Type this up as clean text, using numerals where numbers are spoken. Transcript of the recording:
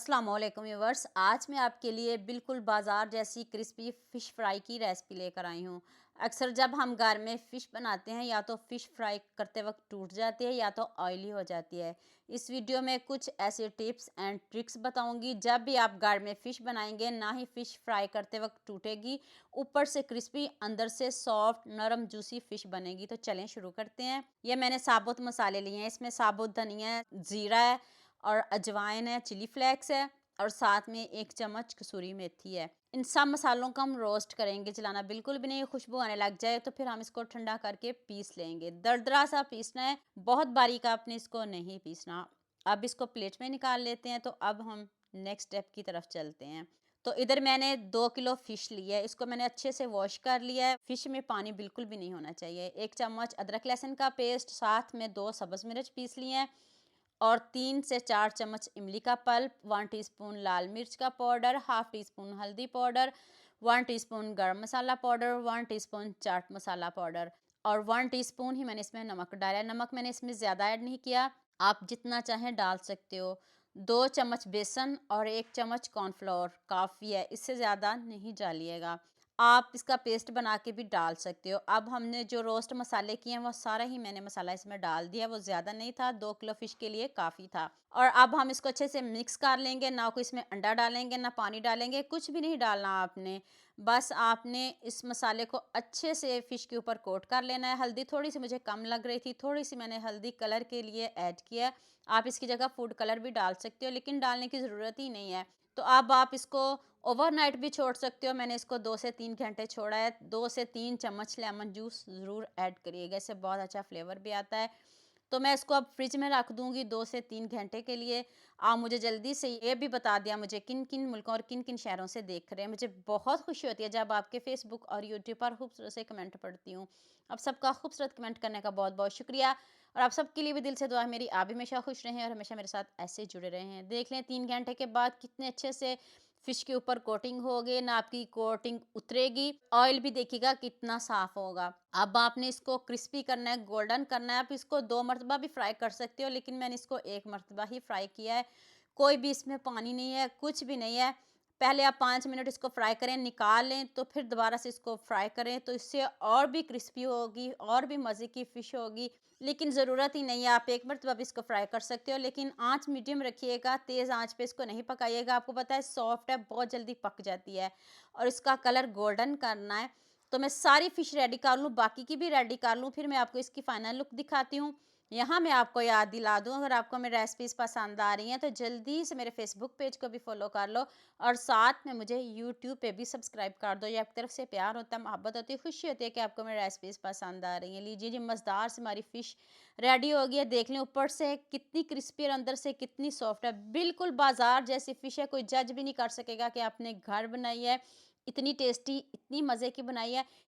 अस्सलाम वालेकुम व्यूअर्स। आज मैं आपके लिए बिल्कुल बाज़ार जैसी क्रिस्पी फ़िश फ्राई की रेसिपी लेकर आई हूँ। अक्सर जब हम घर में फ़िश बनाते हैं या तो फ़िश फ्राई करते वक्त टूट जाती है या तो ऑयली हो जाती है। इस वीडियो में कुछ ऐसे टिप्स एंड ट्रिक्स बताऊंगी, जब भी आप घर में फ़िश बनाएंगे ना ही फ़िश फ्राई करते वक्त टूटेगी, ऊपर से क्रिस्पी, अंदर से सॉफ्ट नरम जूसी फ़िश बनेगी। तो चलें शुरू करते हैं। ये मैंने साबुत मसाले लिए हैं। इसमें साबुत धनिया है, ज़ीरा है और अजवाइन है, चिली फ्लेक्स है और साथ में 1 चम्मच कसूरी मेथी है। इन सब मसालों को हम रोस्ट करेंगे, चलाना बिल्कुल भी नहीं। खुशबू आने लग जाए तो फिर हम इसको ठंडा करके पीस लेंगे। दरदरा सा पीसना है, बहुत बारीक आपने इसको नहीं पीसना। अब इसको प्लेट में निकाल लेते हैं। तो अब हम नेक्स्ट स्टेप की तरफ चलते हैं। तो इधर मैंने 2 किलो फ़िश ली है। इसको मैंने अच्छे से वॉश कर लिया है। फ़िश में पानी बिल्कुल भी नहीं होना चाहिए। 1 चम्मच अदरक लहसुन का पेस्ट, साथ में 2 सब्ज़ मिर्च पीस लिए हैं और 3 से 4 चम्मच इमली का पल्प, 1 टीस्पून लाल मिर्च का पाउडर, हाफ टी स्पून हल्दी पाउडर, 1 टीस्पून गरम मसाला powder, 1 teaspoon chaat masala powder और 1 टीस्पून ही मैंने इसमें नमक डाला है। नमक मैंने इसमें ज़्यादा ऐड नहीं किया, आप जितना चाहें डाल सकते हो। 2 चम्मच बेसन और 1 चम्मच कॉर्नफ्लोर काफ़ी है, इससे ज़्यादा नहीं डालिएगा। आप इसका पेस्ट बना के भी डाल सकते हो। अब हमने जो रोस्ट मसाले किए हैं वो सारा ही मैंने मसाला इसमें डाल दिया। वो ज़्यादा नहीं था, 2 किलो फ़िश के लिए काफ़ी था। और अब हम इसको अच्छे से मिक्स कर लेंगे। ना कोई इसमें अंडा डालेंगे, ना पानी डालेंगे, कुछ भी नहीं डालना आपने। बस आपने इस मसाले को अच्छे से फ़िश के ऊपर कोट कर लेना है। हल्दी थोड़ी-सी मुझे कम लग रही थी, थोड़ी-सी मैंने हल्दी कलर के लिए ऐड किया है। आप इसकी जगह फूड कलर भी डाल सकते हो, लेकिन डालने की ज़रूरत ही नहीं है। तो अब आप इसको ओवरनाइट भी छोड़ सकते हो। मैंने इसको 2 से 3 घंटे छोड़ा है। 2 से 3 चम्मच लेमन जूस ज़रूर ऐड करिएगा, इससे बहुत अच्छा फ्लेवर भी आता है। तो मैं इसको अब फ्रिज में रख दूँगी 2 से 3 घंटे के लिए। आप मुझे जल्दी से ये भी बता दिया मुझे किन-किन मुल्कों और किन-किन शहरों से देख रहे हैं। मुझे बहुत खुशी होती है जब आपके फ़ेसबुक और यूट्यूब पर खूबसूरत से कमेंट पढ़ती हूँ। आप सबका खूबसूरत कमेंट करने का बहुत-बहुत शुक्रिया और आप सबके लिए भी दिल से दुआ है मेरी, आप भी हमेशा खुश रहें और हमेशा मेरे साथ ऐसे जुड़े रहें। देख लें 3 घंटे के बाद कितने अच्छे से फ़िश के ऊपर कोटिंग हो गई, ना आपकी कोटिंग उतरेगी। ऑयल भी देखिएगा कितना साफ़ होगा। अब आपने इसको क्रिस्पी करना है, गोल्डन करना है। आप इसको 2 मरतबा भी फ्राई कर सकते हो, लेकिन मैंने इसको 1 मरतबा ही फ्राई किया है। कोई भी इसमें पानी नहीं है, कुछ भी नहीं है। पहले आप 5 मिनट इसको फ्राई करें, निकाल लें, तो फिर दोबारा से इसको फ्राई करें, तो इससे और भी क्रिस्पी होगी और भी मज़े की फ़िश होगी। लेकिन ज़रूरत ही नहीं है, आप 1 मरतबा भी इसको फ्राई कर सकते हो, लेकिन आँच मीडियम रखिएगा, तेज़ आँच पे इसको नहीं पकाइएगा। आपको पता है सॉफ्ट है, बहुत जल्दी पक जाती है और इसका कलर गोल्डन करना है। तो मैं सारी फ़िश रेडी कर लूँ, बाकी की भी रेडी कर लूँ, फिर मैं आपको इसकी फाइनल लुक दिखाती हूँ। यहाँ मैं आपको याद दिला दूँ, अगर आपको मेरी रेसिपीज़ पसंद आ रही हैं तो जल्दी से मेरे फ़ेसबुक पेज को भी फ़ॉलो कर लो और साथ में मुझे यूट्यूब पे भी सब्सक्राइब कर दो। ये आपकी तरफ से प्यार होता है, मोहब्बत होती है, खुशी होती है कि आपको मेरी रेसिपीज़ पसंद आ रही हैं। लीजिए जी, मज़ेदार से हमारी फ़िश रेडी हो गई है। देख लें ऊपर से कितनी क्रिस्पी और अंदर से कितनी सॉफ्ट है। बिल्कुल बाज़ार जैसी फ़िश है, कोई जज भी नहीं कर सकेगा कि आपने घर बनाई है। इतनी टेस्टी, इतनी मज़े की बनाई है।